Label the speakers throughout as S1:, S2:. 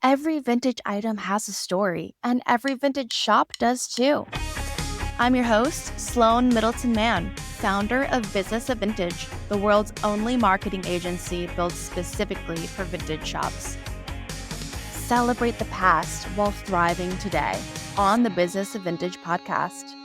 S1: Every vintage item has a story, and every vintage shop does too. I'm your host, Sloane Middleton Mann, founder of Business of Vintage, the world's only marketing agency built specifically for vintage shops. Celebrate the past while thriving today on the Business of Vintage podcast.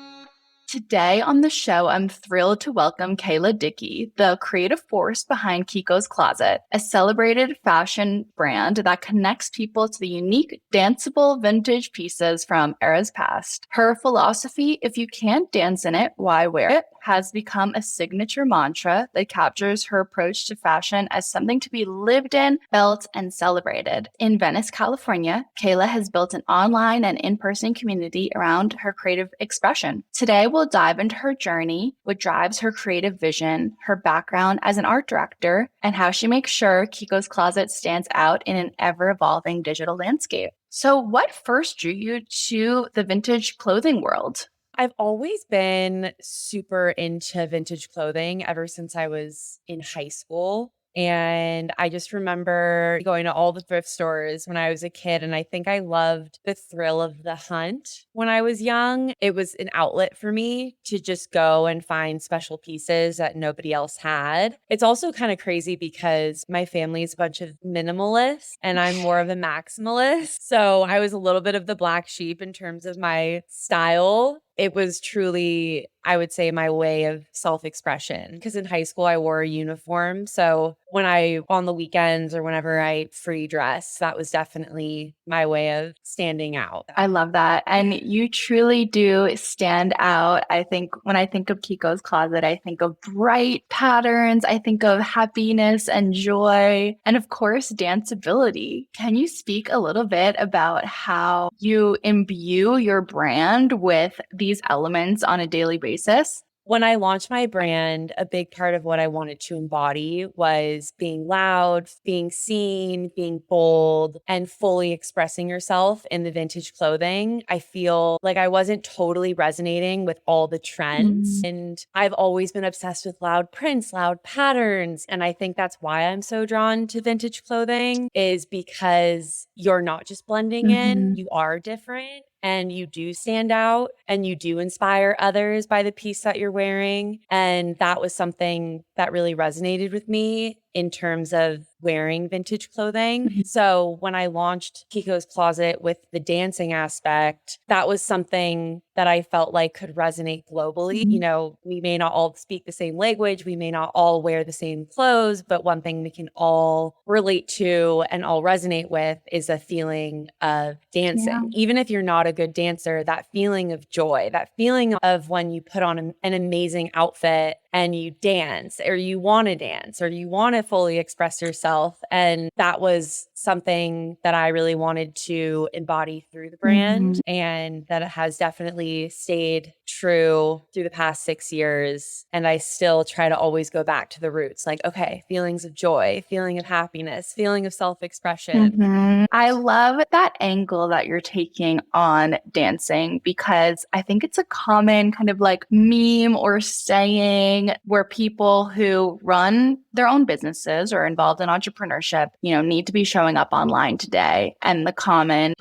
S1: Today on the show, I'm thrilled to welcome Kayla Dickie, the creative force behind Kiko's Kloset, a celebrated fashion brand that connects people to the unique, danceable vintage pieces from eras past. Her philosophy, if you can't dance in it, why wear it, has become a signature mantra that captures her approach to fashion as something to be lived in, felt, and celebrated. In Venice, California, Kayla has built an online and in-person community around her creative expression. Today, we'll dive into her journey, what drives her creative vision, her background as an art director, and how she makes sure Kiko's Kloset stands out in an ever-evolving digital landscape. So what first drew you to the vintage clothing world?
S2: I've always been super into vintage clothing ever since I was in high school. And I just remember going to all the thrift stores when I was a kid. And I think I loved the thrill of the hunt when I was young. It was an outlet for me to just go and find special pieces that nobody else had. It's also kind of crazy because my family is a bunch of minimalists and I'm more of a maximalist. So I was a little bit of the black sheep in terms of my style. It was truly, I would say, my way of self-expression because in high school I wore a uniform. So when on the weekends or whenever I free dress, that was definitely my way of standing out.
S1: I love that. And you truly do stand out. I think when I think of Kiko's Kloset, I think of bright patterns. I think of happiness and joy, and of course, danceability. Can you speak a little bit about how you imbue your brand with these elements on a daily basis?
S2: When I launched my brand, a big part of what I wanted to embody was being loud, being seen, being bold, and fully expressing yourself in the vintage clothing. I feel like I wasn't totally resonating with all the trends. And I've always been obsessed with loud prints, loud patterns. And I think that's why I'm so drawn to vintage clothing is because you're not just blending in, you are different. And you do stand out and you do inspire others by the piece that you're wearing. And that was something that really resonated with me in terms of wearing vintage clothing. So when I launched Kiko's Kloset with the dancing aspect, that was something that I felt like could resonate globally. You know, we may not all speak the same language. We may not all wear the same clothes, but one thing we can all relate to and all resonate with is a feeling of dancing. Yeah. Even if you're not a good dancer, that feeling of joy, that feeling of when you put on an amazing outfit and you dance or you want to dance or you want to fully express yourself. And that was something that I really wanted to embody through the brand and that it has definitely stayed true through the past 6 years. And I still try to always go back to the roots, like, okay, feelings of joy, feeling of happiness, feeling of self-expression.
S1: I love that angle that you're taking on dancing because I think it's a common kind of like meme or saying where people who run their own businesses or involved in entrepreneurship, need to be showing up online today. And the common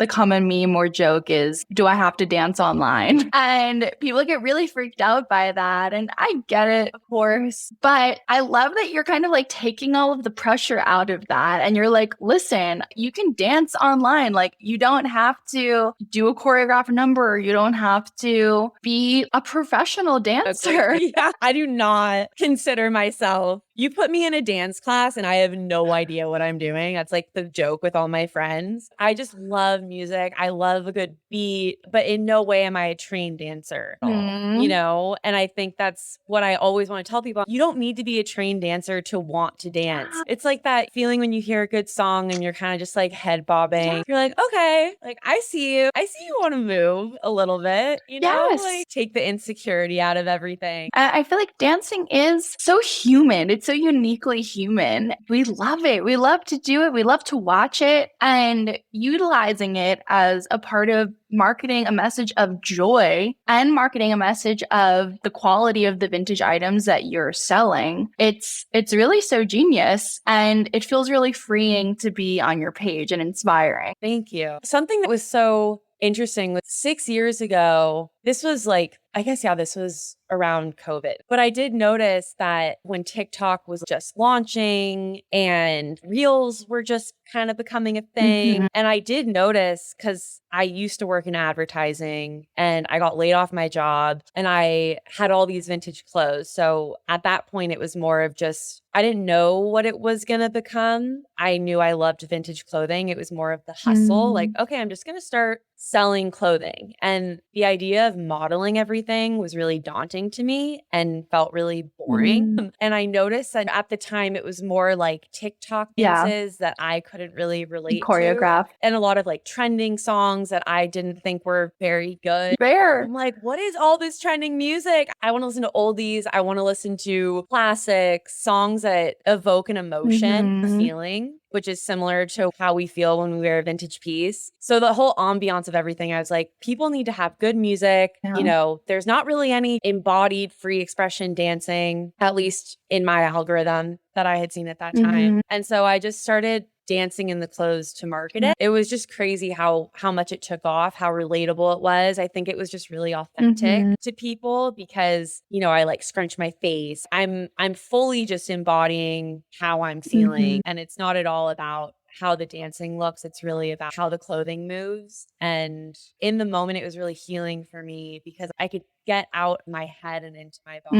S1: meme or joke is, do I have to dance online? And people get really freaked out by that. And I get it, of course. But I love that you're kind of like taking all of the pressure out of that. And you're like, listen, you can dance online. Like you don't have to do a choreographed number. You don't have to be a professional dancer.
S2: Yeah, I do not consider myself. You put me in a dance class and I have no idea what I'm doing. That's like the joke with all my friends. I just love music. I love a good beat, but in no way am I a trained dancer, and I think that's what I always want to tell people. You don't need to be a trained dancer to want to dance. It's like that feeling when you hear a good song and you're kind of just like head bobbing. You're like, okay, like I see you. I see you want to move a little bit,
S1: Yes.
S2: like take the insecurity out of everything.
S1: I feel like dancing is so human. It's It's so uniquely human. We love it. We love to do it. We love to watch it, and utilizing it as a part of marketing a message of joy and marketing a message of the quality of the vintage items that you're selling. It's really so genius, and it feels really freeing to be on your page and inspiring.
S2: Thank you. Something that was so interesting was 6 years ago, this was like, I guess, yeah, this was around COVID. But I did notice that when TikTok was just launching and Reels were just kind of becoming a thing. And I did notice, because I used to work in advertising and I got laid off my job and I had all these vintage clothes. So at that point, it was more of just, I didn't know what it was going to become. I knew I loved vintage clothing. It was more of the hustle. Like, okay, I'm just going to start selling clothing. And the idea of modeling everything was really daunting to me and felt really boring. And I noticed that at the time it was more like TikTok dances that I couldn't really relate
S1: Choreograph.
S2: to, and a lot of like trending songs that I didn't think were very good.
S1: Fair.
S2: I'm like, what is all this trending music? I want to listen to oldies. I want to listen to classics, songs that evoke an emotion, a feeling, which is similar to how we feel when we wear a vintage piece. So the whole ambiance of everything, I was like, people need to have good music. You know, there's not really any embodied free expression dancing, at least in my algorithm that I had seen at that time. And so I just started dancing in the clothes to market it. It was just crazy how much it took off, how relatable it was. I think it was just really authentic to people because, you know, I like scrunch my face. I'm fully just embodying how I'm feeling. And it's not at all about how the dancing looks. It's really about how the clothing moves. And in the moment, it was really healing for me because I could get out my head and into my body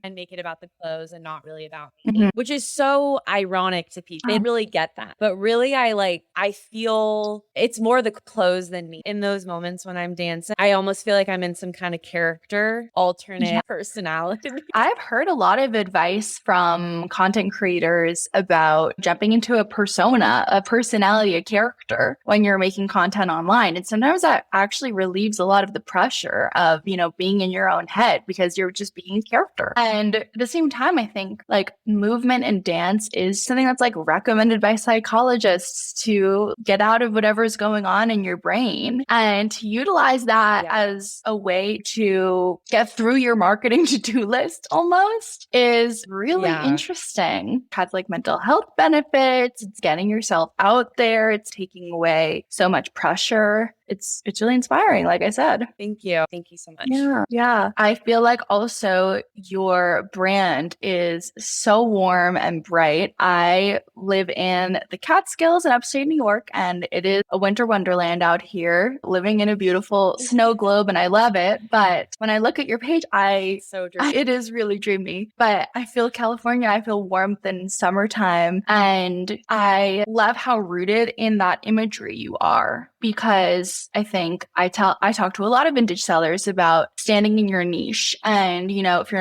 S2: and make it about the clothes and not really about me, which is so ironic to people. They really get that. But really, I feel it's more the clothes than me. In those moments when I'm dancing, I almost feel like I'm in some kind of character, alternate personality.
S1: I've heard a lot of advice from content creators about jumping into a persona, a personality, a character when you're making content online. And sometimes that actually relieves a lot of the pressure of, you know, being in your own head because you're just being a character. And at the same time, I think like movement and dance is something that's like recommended by psychologists to get out of whatever's going on in your brain and to utilize that as a way to get through your marketing to-do list almost is really interesting. It has like mental health benefits. It's getting yourself out there. It's taking away so much pressure. It's really inspiring, like I said.
S2: Thank you. Thank you so much.
S1: Yeah. I feel like also your brand is so warm and bright. I live in the Catskills in upstate New York, and it is a winter wonderland out here, living in a beautiful snow globe, and I love it. But when I look at your page, it is really dreamy. But I feel California, I feel warmth in summertime, and I love how rooted in that imagery you are. Because I think I talk to a lot of vintage sellers about standing in your niche. And, you know, if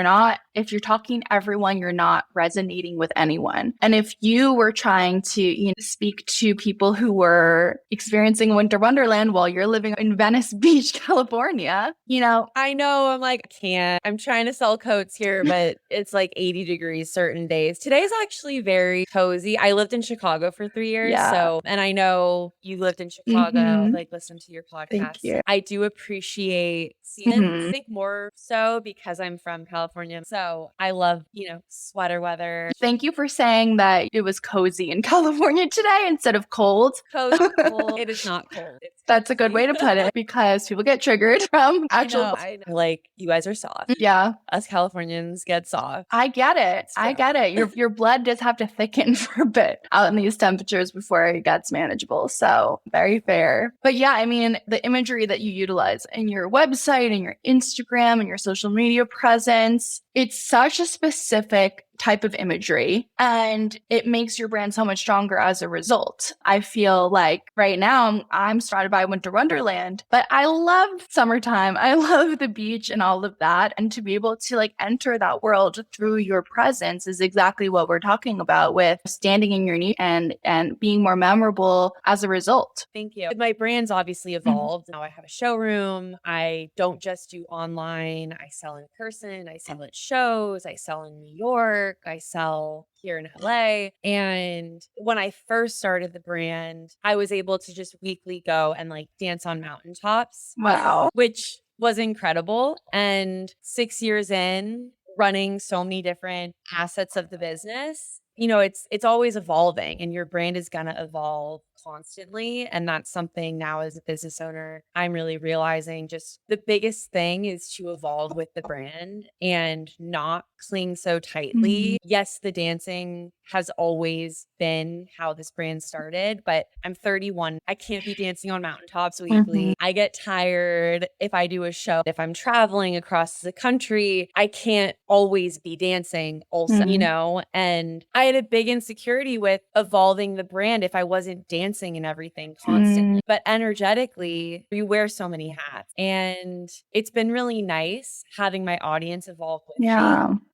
S1: you're talking to everyone, you're not resonating with anyone. And if you were trying to, you know, speak to people who were experiencing winter wonderland while you're living in Venice Beach, California, you know.
S2: I know. I'm like, I can't. I'm trying to sell coats here, but it's like 80 degrees certain days. Today's actually very cozy. I lived in Chicago for 3 years. So, and I know you lived in Chicago. Like listen to your podcast.
S1: Thank you.
S2: I do appreciate seasons. I think more so because I'm from California. So I love, you know, sweater weather.
S1: Thank you for saying that it was cozy in California today instead of cold.
S2: Cold. It is not cold.
S1: That's a good way to put it because people get triggered from actual.
S2: I know. Like you guys are soft.
S1: Yeah.
S2: Us Californians get soft.
S1: I get it. So. I get it. Your blood does have to thicken for a bit out in these temperatures before it gets manageable. So very fair. But yeah, I mean, the imagery that you utilize in your website and your Instagram and your social media presence, it's such a specific type of imagery and it makes your brand so much stronger as a result. I feel like right now I'm surrounded by winter wonderland, but I love summertime. I love the beach and all of that. And to be able to like enter that world through your presence is exactly what we're talking about with standing in your niche and being more memorable as a result.
S2: Thank you. My brand's obviously evolved. Now I have a showroom. I don't just do online. I sell in person. I sell at shows. I sell in New York. York. I sell here in LA. And when I first started the brand, I was able to just weekly go and like dance on mountaintops,
S1: Wow.
S2: which was incredible. And 6 years in, running so many different assets of the business, it's always evolving, and your brand is going to evolve constantly. And that's something now as a business owner, I'm really realizing just the biggest thing is to evolve with the brand and not cling so tightly. Yes, the dancing has always been how this brand started, but I'm 31. I can't be dancing on mountaintops weekly. I get tired if I do a show. If I'm traveling across the country, I can't always be dancing also, and I had a big insecurity with evolving the brand if I wasn't dancing and everything constantly. But energetically, you wear so many hats, and it's been really nice having my audience evolve with me.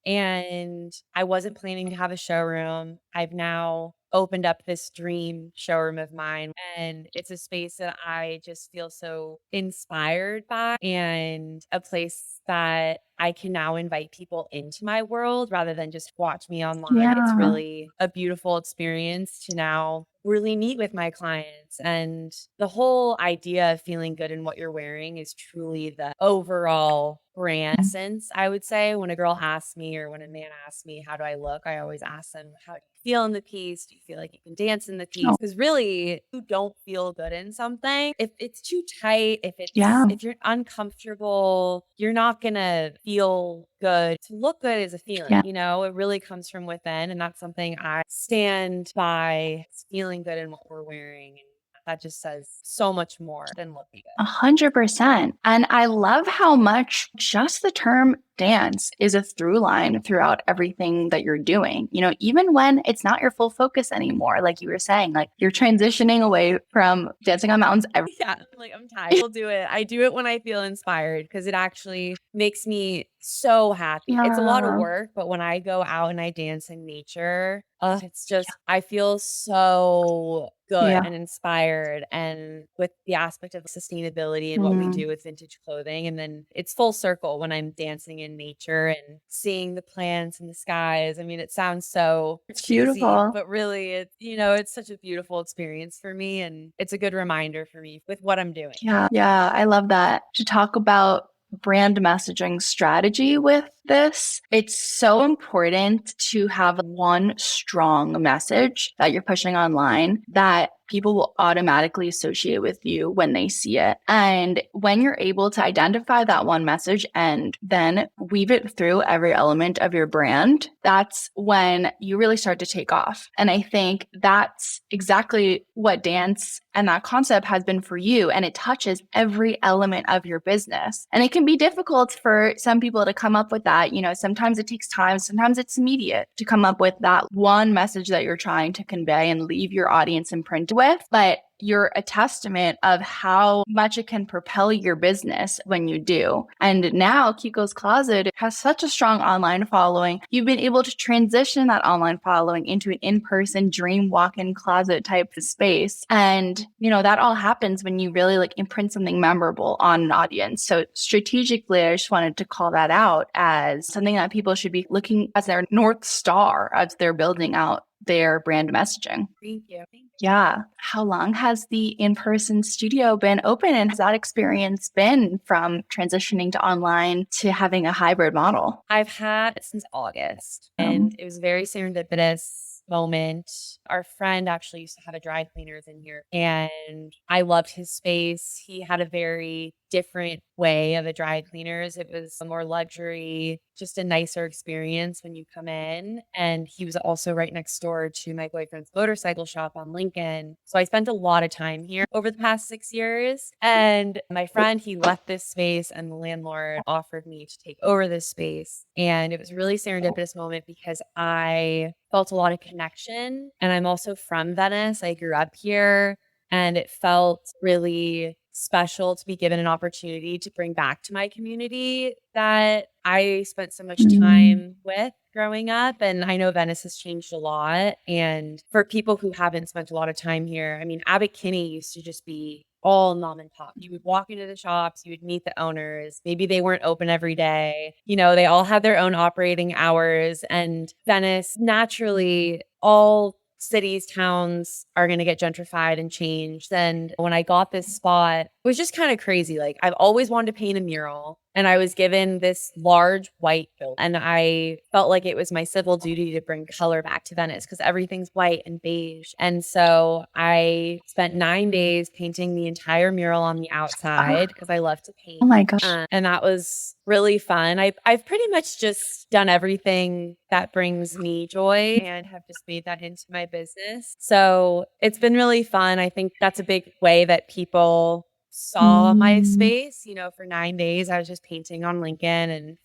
S2: And I wasn't planning to have a showroom. I've now opened up this dream showroom of mine, and it's a space that I just feel so inspired by, and a place that I can now invite people into my world rather than just watch me online. It's really a beautiful experience to now really meet with my clients. And the whole idea of feeling good in what you're wearing is truly the overall brand essence, I would say. When a girl asks me, or when a man asks me, how do I look? I always ask them, how do you feel in the piece? Do you feel like you can dance in the piece? Because really, you don't feel good in something if it's too tight, if you're uncomfortable, you're not gonna feel good. To look good is a feeling, it really comes from within. And that's something I stand by, feeling good in what we're wearing. And that just says so much more than looking good.
S1: 100%. And I love how much just the term dance is a through line throughout everything that you're doing. Even when it's not your full focus anymore, like you were saying, like you're transitioning away from dancing on mountains.
S2: Yeah, like I'm tired. I'll do it. I do it when I feel inspired because it actually makes me so happy. It's a lot of work, but when I go out and I dance in nature, it's just, I feel so good and inspired. And with the aspect of sustainability and what we do with vintage clothing. And then it's full circle when I'm dancing in nature and seeing the plants and the skies. I mean, it sounds so cheesy, but really it's such a beautiful experience for me. And it's a good reminder for me with what I'm doing.
S1: Yeah, I love that. To talk about brand messaging strategy with this, it's so important to have one strong message that you're pushing online that people will automatically associate with you when they see it. And when you're able to identify that one message and then weave it through every element of your brand, that's when you really start to take off. And I think that's exactly what dance and that concept has been for you. And it touches every element of your business. And it can be difficult for some people to come up with that. Sometimes it takes time, sometimes it's immediate to come up with that one message that you're trying to convey and leave your audience imprinted with. But you're a testament of how much it can propel your business when you do. And now Kiko's Closet has such a strong online following. You've been able to transition that online following into an in-person dream walk-in closet type of space. And, that all happens when you really imprint something memorable on an audience. So strategically, I just wanted to call that out as something that people should be looking as their North Star as they're building out their brand messaging.
S2: Thank you.
S1: Yeah. How long has the in-person studio been open, and has that experience been from transitioning to online to having a hybrid model?
S2: I've had it since August, and it was very serendipitous moment. Our friend actually used to have a dry cleaners in here, and I loved his space. He had a very different way of a dry cleaners. It was a more luxury, just a nicer experience when you come in. And he was also right next door to my boyfriend's motorcycle shop on Lincoln. So I spent a lot of time here over the past 6 years. And my friend, he left this space, and the landlord offered me to take over this space. And it was a really serendipitous moment because I felt a lot of connection. And I'm also from Venice. I grew up here. And it felt really special to be given an opportunity to bring back to my community that I spent so much time with growing up. And I know Venice has changed a lot. And for people who haven't spent a lot of time here, I mean, Abbot Kinney used to just be all mom and pop. You would walk into the shops, you would meet the owners. Maybe they weren't open every day. You know, they all had their own operating hours. And Venice, naturally, all cities, towns are going to get gentrified and changed. And when I got this spot, it was just kind of crazy. Like, I've always wanted to paint a mural, and I was given this large white building, and I felt like it was my civil duty to bring color back to Venice because everything's white and beige. And so I spent 9 days painting the entire mural on the outside because I love to paint.
S1: Oh my gosh.
S2: And that was really fun. I've pretty much just done everything that brings me joy and have just made that into my business. So it's been really fun. I think that's a big way that people saw my space. You know, for 9 days, I was just painting on Lincoln, and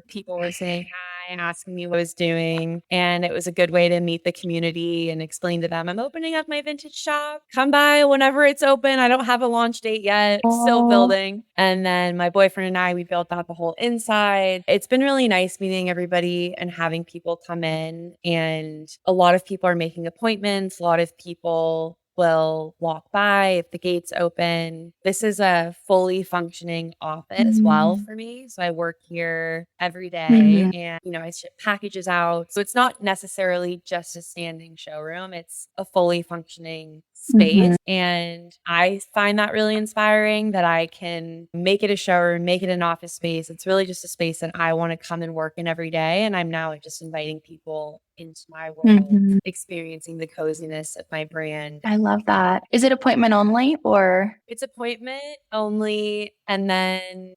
S2: people were saying hi and asking me what I was doing. And it was a good way to meet the community and explain to them, I'm opening up my vintage shop. Come by whenever it's open. I don't have a launch date yet. Still building. And then my boyfriend and I, we built out the whole inside. It's been really nice meeting everybody and having people come in. And a lot of people are making appointments. A lot of people will walk by if the gates open. This is a fully functioning office as well for me. So I work here every day and, you know, I ship packages out. So it's not necessarily just a standing showroom. It's a fully functioning space. And I find that really inspiring that I can make it a showroom, make it an office space. It's really just a space that I want to come and work in every day. And I'm now just inviting people into my world, experiencing the coziness of my brand.
S1: I love that. Is it appointment only or?
S2: It's appointment only. And then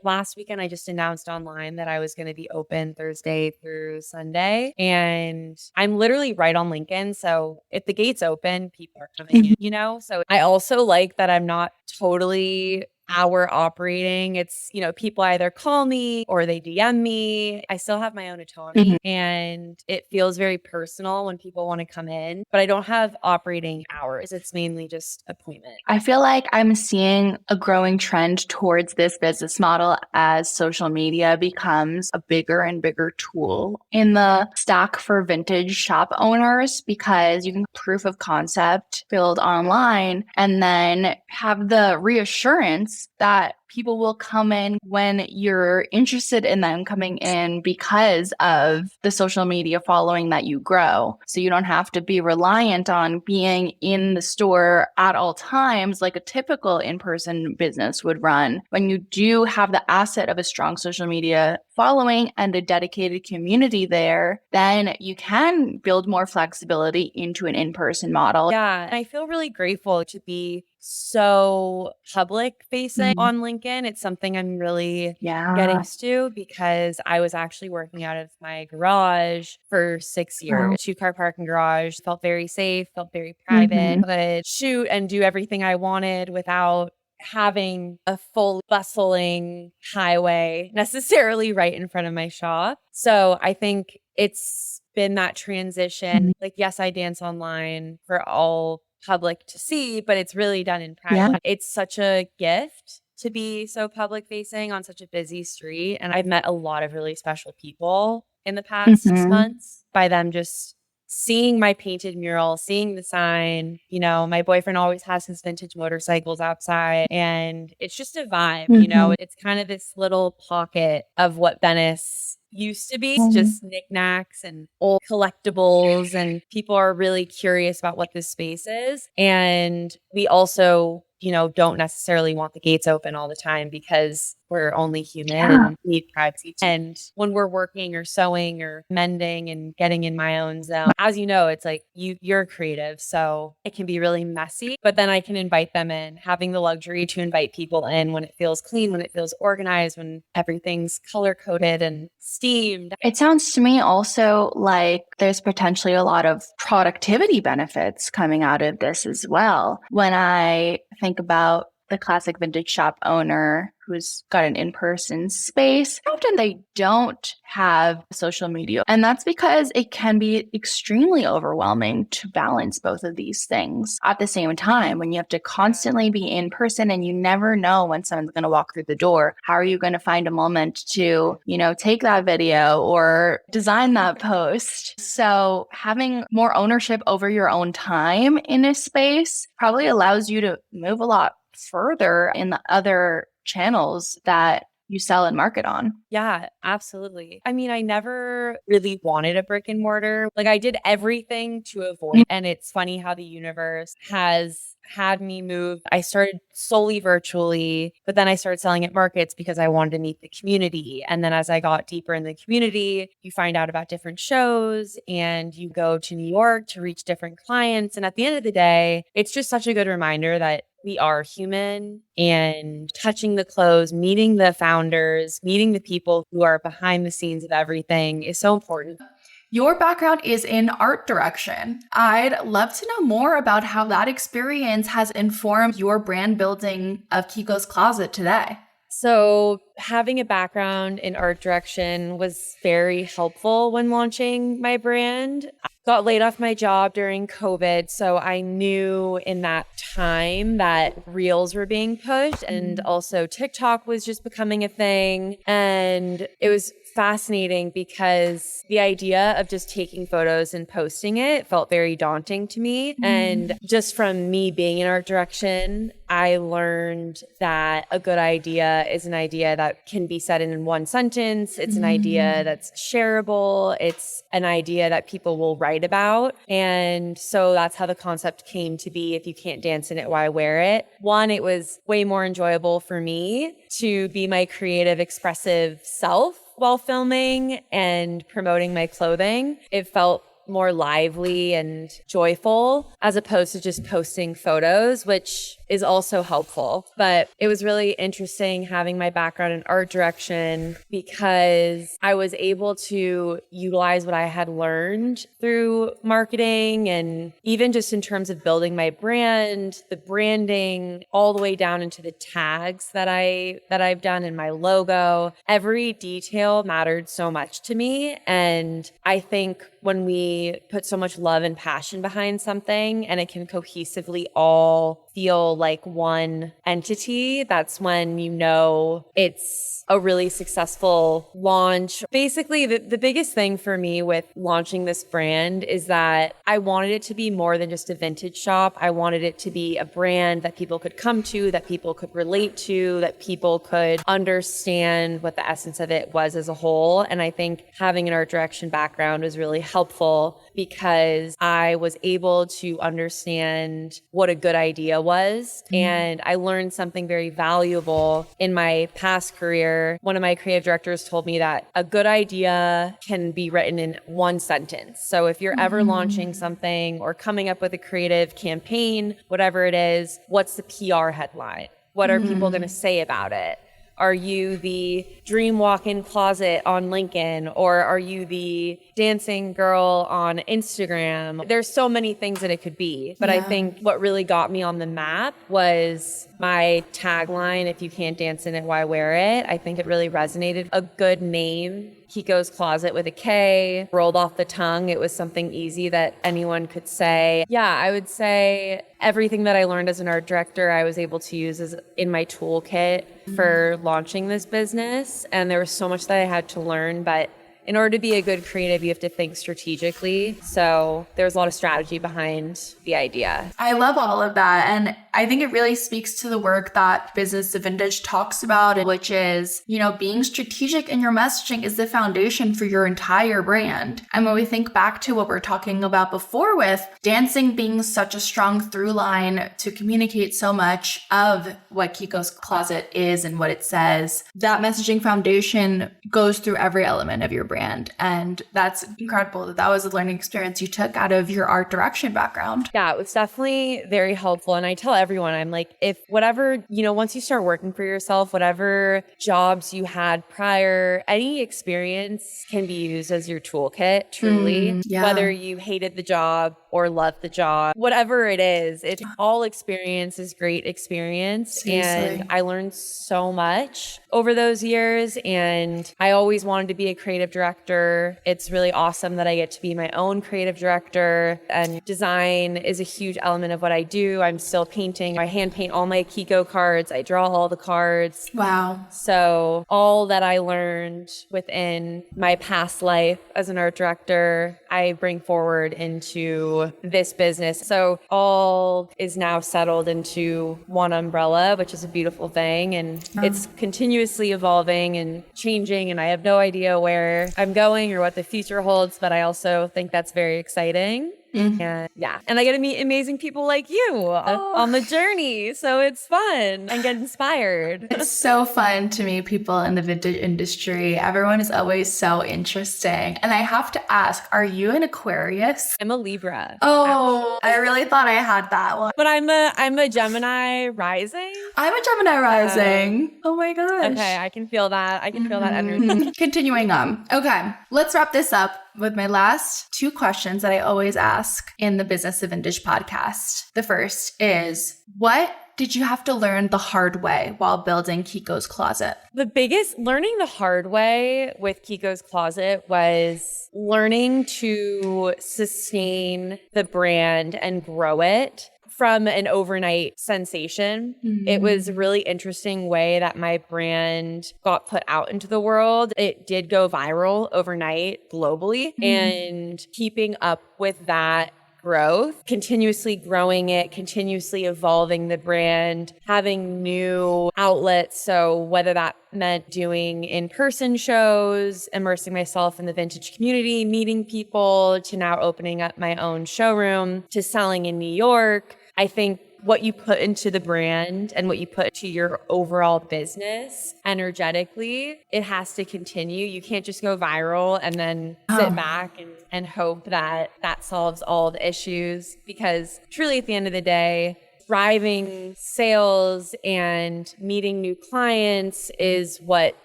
S2: last weekend, I just announced online that I was going to be open Thursday through Sunday. And I'm literally right on Lincoln. So if the gates open, people are coming in, you know? So I also like that I'm not totally hour operating. It's, you know, people either call me or they DM me. I still have my own autonomy and it feels very personal when people want to come in, but I don't have operating hours. It's mainly just appointment.
S1: I feel like I'm seeing a growing trend towards this business model as social media becomes a bigger and bigger tool in the stack for vintage shop owners because you can proof of concept build online and then have the reassurance that people will come in when you're interested in them coming in because of the social media following that you grow. So you don't have to be reliant on being in the store at all times like a typical in-person business would run. When you do have the asset of a strong social media following and a dedicated community there, then you can build more flexibility into an in-person model.
S2: Yeah, and I feel really grateful to be so public facing on LinkedIn. It's something I'm really getting used to because I was actually working out of my garage for 6 years. 2-car parking garage, felt very safe, felt very private, could shoot and do everything I wanted without having a full bustling highway necessarily right in front of my shop. So I think it's been that transition. Like, yes, I dance online for all public to see, but it's really done in private. It's such a gift to be so public facing on such a busy street. And I've met a lot of really special people in the past 6 months by them just seeing my painted mural, seeing the sign. You know, my boyfriend always has his vintage motorcycles outside and it's just a vibe, you know, it's kind of this little pocket of what Venice used to be. It's just knickknacks and old collectibles and people are really curious about what this space is. And we also, you know, don't necessarily want the gates open all the time because we're only human and need privacy. And when we're working or sewing or mending and getting in my own zone, as you know, it's like you're creative. So it can be really messy, but then I can invite them in, having the luxury to invite people in when it feels clean, when it feels organized, when everything's color coded and steamed.
S1: It sounds to me also like there's potentially a lot of productivity benefits coming out of this as well. When I think about the classic vintage shop owner who's got an in-person space, often they don't have social media. And that's because it can be extremely overwhelming to balance both of these things at the same time. When you have to constantly be in person and you never know when someone's going to walk through the door, how are you going to find a moment to, take that video or design that post? So having more ownership over your own time in a space probably allows you to move a lot further in the other channels that you sell and market on.
S2: Yeah, absolutely. I mean, I never really wanted a brick and mortar. Like I did everything to avoid. And it's funny how the universe has had me move. I started solely virtually, but then I started selling at markets because I wanted to meet the community. And then as I got deeper in the community, you find out about different shows and you go to New York to reach different clients. And at the end of the day, it's just such a good reminder that we are human, and touching the clothes, meeting the founders, meeting the people who are behind the scenes of everything is so important.
S1: Your background is in art direction. I'd love to know more about how that experience has informed your brand building of Kiko's Closet today.
S2: So having a background in art direction was very helpful when launching my brand. I got laid off my job during COVID, so I knew in that time that reels were being pushed and also TikTok was just becoming a thing. And it was fascinating because the idea of just taking photos and posting it felt very daunting to me. And just from me being in art direction, I learned that a good idea is an idea that can be said in one sentence. It's an idea that's shareable. It's an idea that people will write about. And so that's how the concept came to be. If you can't dance in it, why wear it? One, it was way more enjoyable for me to be my creative, expressive self while filming and promoting my clothing. It felt more lively and joyful as opposed to just posting photos, which is also helpful. But it was really interesting having my background in art direction because I was able to utilize what I had learned through marketing and even just in terms of building my brand, the branding, all the way down into the tags that I've done in my logo. Every detail mattered so much to me. And I think when we put so much love and passion behind something and it can cohesively all feel like one entity, that's when you know it's a really successful launch. Basically, the biggest thing for me with launching this brand is that I wanted it to be more than just a vintage shop. I wanted it to be a brand that people could come to, that people could relate to, that people could understand what the essence of it was as a whole. And I think having an art direction background was really helpful because I was able to understand what a good idea was. And I learned something very valuable in my past career. One of my creative directors told me that a good idea can be written in one sentence. So if you're ever launching something or coming up with a creative campaign, whatever it is, what's the PR headline? What are people going to say about it? Are you the dream walk-in closet on LinkedIn, or are you the dancing girl on Instagram? There's so many things that it could be. But I think what really got me on the map was my tagline, if you can't dance in it, why wear it? I think it really resonated. A good name, Kiko's Closet with a K, rolled off the tongue. It was something easy that anyone could say. Yeah, I would say everything that I learned as an art director, I was able to use as in my toolkit for launching this business. And there was so much that I had to learn, but in order to be a good creative, you have to think strategically. So there's a lot of strategy behind the idea.
S1: I love all of that. And I think it really speaks to the work that Business of Vintage talks about, which is, being strategic in your messaging is the foundation for your entire brand. And when we think back to what we're talking about before with dancing being such a strong through line to communicate so much of what Kiko's Closet is and what it says, that messaging foundation goes through every element of your brand.
S3: brand. And that's incredible that was a learning experience you took out of your art direction background.
S2: Yeah, it was definitely very helpful. And I tell everyone, I'm like, if whatever, once you start working for yourself, whatever jobs you had prior, any experience can be used as your toolkit, truly. Whether you hated the job or loved the job, whatever it is, all experience is great experience.
S3: Seriously.
S2: And I learned so much over those years. And I always wanted to be a creative director. It's really awesome that I get to be my own creative director, and design is a huge element of what I do. I'm still painting. I hand paint all my Kiko cards. I draw all the cards.
S3: Wow.
S2: So all that I learned within my past life as an art director, I bring forward into this business. So all is now settled into one umbrella, which is a beautiful thing. And it's continuously evolving and changing. And I have no idea where I'm going or what the future holds, but I also think that's very exciting. And and I get to meet amazing people like you on the journey. So it's fun and get inspired.
S3: It's so fun to meet people in the vintage industry. Everyone is always so interesting. And I have to ask, are you an Aquarius?
S2: I'm a Libra.
S3: Oh, I really thought I had that one.
S2: But I'm a Gemini rising.
S3: I'm a Gemini rising. Oh my gosh.
S2: Okay, I can feel that. I can feel that energy.
S3: Continuing on. Okay, let's wrap this up with my last two questions that I always ask in the Business of Vintage podcast. The first is, what did you have to learn the hard way while building Kiko's Closet?
S2: The biggest learning the hard way with Kiko's Closet was learning to sustain the brand and grow it from an overnight sensation. It was a really interesting way that my brand got put out into the world. It did go viral overnight globally, and keeping up with that growth, continuously growing it, continuously evolving the brand, having new outlets. So whether that meant doing in-person shows, immersing myself in the vintage community, meeting people, to now opening up my own showroom, to selling in New York. I think what you put into the brand and what you put to your overall business energetically, it has to continue. You can't just go viral and then sit back and hope that that solves all the issues, because truly at the end of the day, driving sales and meeting new clients is what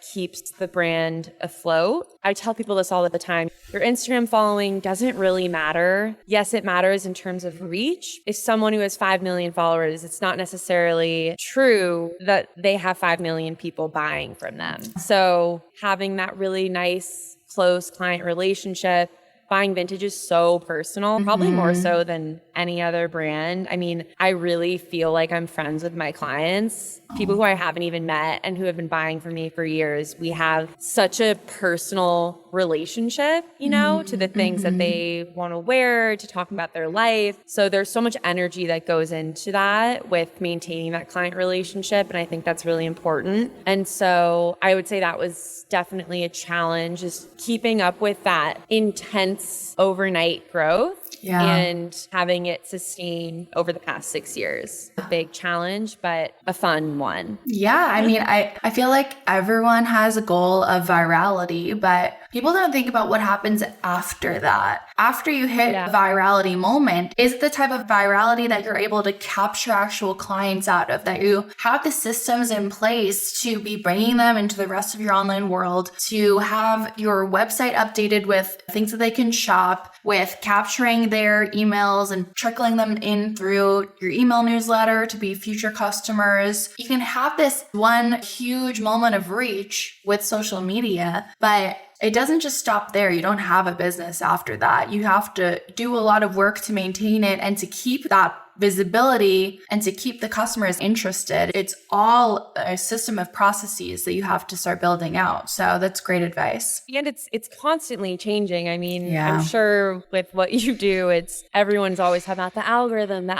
S2: keeps the brand afloat. I tell people this all the time. Your Instagram following doesn't really matter. Yes, it matters in terms of reach. If someone who has 5 million followers, it's not necessarily true that they have 5 million people buying from them. So having that really nice, close client relationship, buying vintage is so personal, probably more so than any other brand. I mean, I really feel like I'm friends with my clients, people who I haven't even met and who have been buying from me for years. We have such a personal relationship, to the things that they want to wear, to talking about their life. So there's so much energy that goes into that with maintaining that client relationship. And I think that's really important. And so I would say that was definitely a challenge, is keeping up with that intense overnight growth. And having it sustain over the past 6 years. A big challenge, but a fun one.
S3: Yeah, I mean, I feel like everyone has a goal of virality, but people don't think about what happens after that. After you hit a virality moment, is it the type of virality that you're able to capture actual clients out of, that you have the systems in place to be bringing them into the rest of your online world, to have your website updated with things that they can shop, with capturing their emails and trickling them in through your email newsletter to be future customers. You can have this one huge moment of reach with social media, but it doesn't just stop there. You don't have a business after that. You have to do a lot of work to maintain it and to keep that visibility and to keep the customers interested. It's all a system of processes that you have to start building out. So that's great advice.
S2: And it's constantly changing. I mean, I'm sure with what you do, it's everyone's always talking about the algorithm,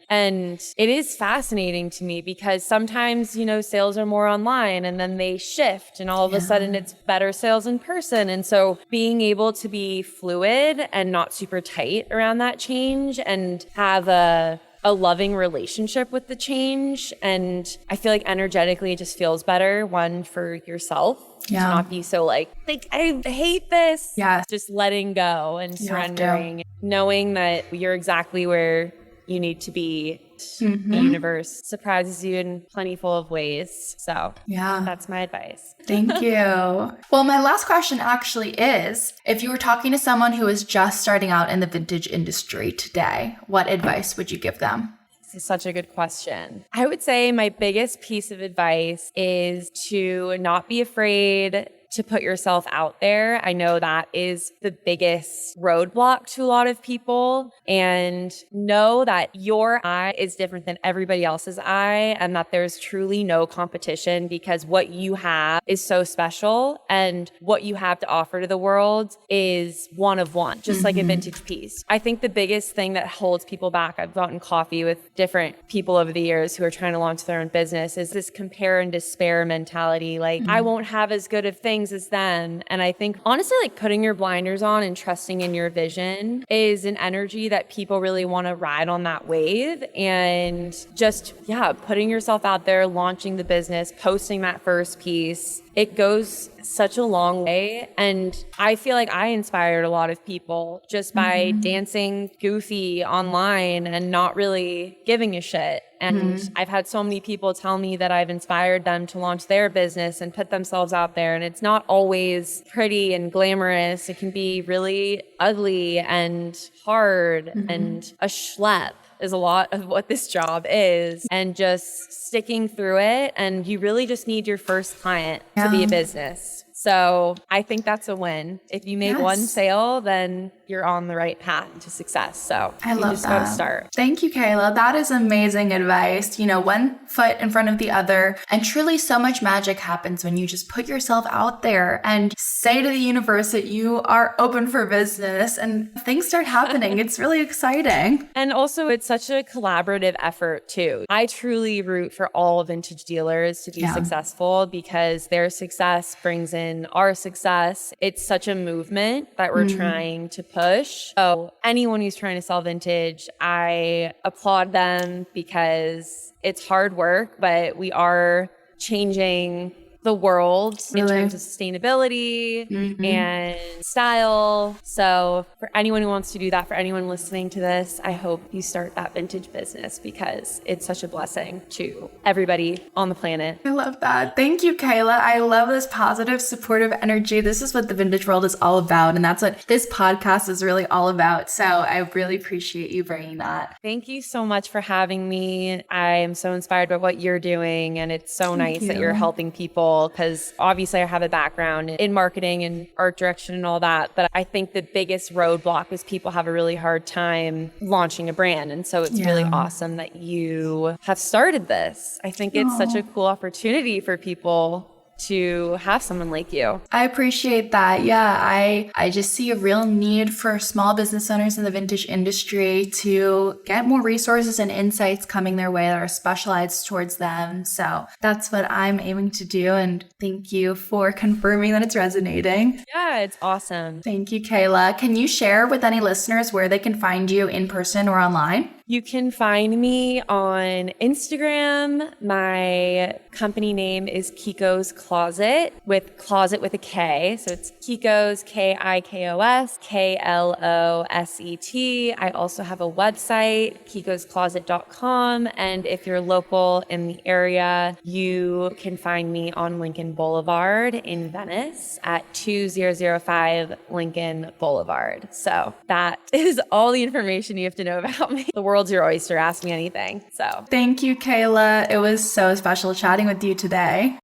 S2: and it is fascinating to me, because sometimes, sales are more online and then they shift and all of a sudden it's better sales in person. And so being able to be fluid and not super tight around that change and have a a loving relationship with the change. And I feel like energetically it just feels better, one, for yourself.
S3: Yeah.
S2: To not be so like I hate this.
S3: Yes.
S2: Just letting go and surrendering, knowing that you're exactly where you need to be.
S3: Mm-hmm.
S2: The universe surprises you in plentiful of ways. So that's my advice.
S3: Thank you. Well, my last question actually is, if you were talking to someone who is just starting out in the vintage industry today, what advice would you give them?
S2: This is such a good question. I would say my biggest piece of advice is to not be afraid to put yourself out there. I know that is the biggest roadblock to a lot of people, and know that your eye is different than everybody else's eye, and that there's truly no competition, because what you have is so special, and what you have to offer to the world is one of one, just like a vintage piece. I think the biggest thing that holds people back, I've gotten coffee with different people over the years who are trying to launch their own business, is this compare and despair mentality. Like, I won't have as good of things as them. And I think honestly, like, putting your blinders on and trusting in your vision is an energy that people really want to ride on that wave. And just, putting yourself out there, launching the business, posting that first piece, it goes such a long way. And I feel like I inspired a lot of people just by dancing goofy online and not really giving a shit. And I've had so many people tell me that I've inspired them to launch their business and put themselves out there. And it's not always pretty and glamorous. It can be really ugly and hard, and a schlep is a lot of what this job is, and just sticking through it. And you really just need your first client to be a business. So I think that's a win. If you make one sale, then you're on the right path to success. So
S3: I
S2: you
S3: love
S2: just
S3: that.
S2: got to start.
S3: Thank you, Kayla. That is amazing advice. One foot in front of the other. And truly so much magic happens when you just put yourself out there and say to the universe that you are open for business, and things start happening. It's really exciting.
S2: And also, it's such a collaborative effort too. I truly root for all vintage dealers to be successful, because their success brings in our success. It's such a movement that we're trying to push. So anyone who's trying to sell vintage, I applaud them, because it's hard work, but we are changing the world in terms of sustainability and style. So for anyone who wants to do that, for anyone listening to this, I hope you start that vintage business, because it's such a blessing to everybody on the planet.
S3: I love that. Thank you, Kayla. I love this positive, supportive energy. This is what the vintage world is all about. And that's what this podcast is really all about. So I really appreciate you bringing that.
S2: Thank you so much for having me. I am so inspired by what you're doing. And it's so nice that you're helping people, because obviously I have a background in marketing and art direction and all that. But I think the biggest roadblock is people have a really hard time launching a brand. And so it's really awesome that you have started this. I think it's such a cool opportunity for people to have someone like you.
S3: I appreciate that. Yeah, I just see a real need for small business owners in the vintage industry to get more resources and insights coming their way that are specialized towards them. So that's what I'm aiming to do. And thank you for confirming that it's resonating.
S2: Yeah, it's awesome.
S3: Thank you, Kayla. Can you share with any listeners where they can find you in person or online?
S2: You can find me on Instagram. My company name is Kiko's Kloset, with Closet with a K. So it's Kiko's, Kikos, Kloset. I also have a website, kikoskloset.com. And if you're local in the area, you can find me on Lincoln Boulevard in Venice at 2005 Lincoln Boulevard. So that is all the information you have to know about me. The world's your oyster. Ask me anything. So
S3: thank you, Kayla. It was so special chatting with you today.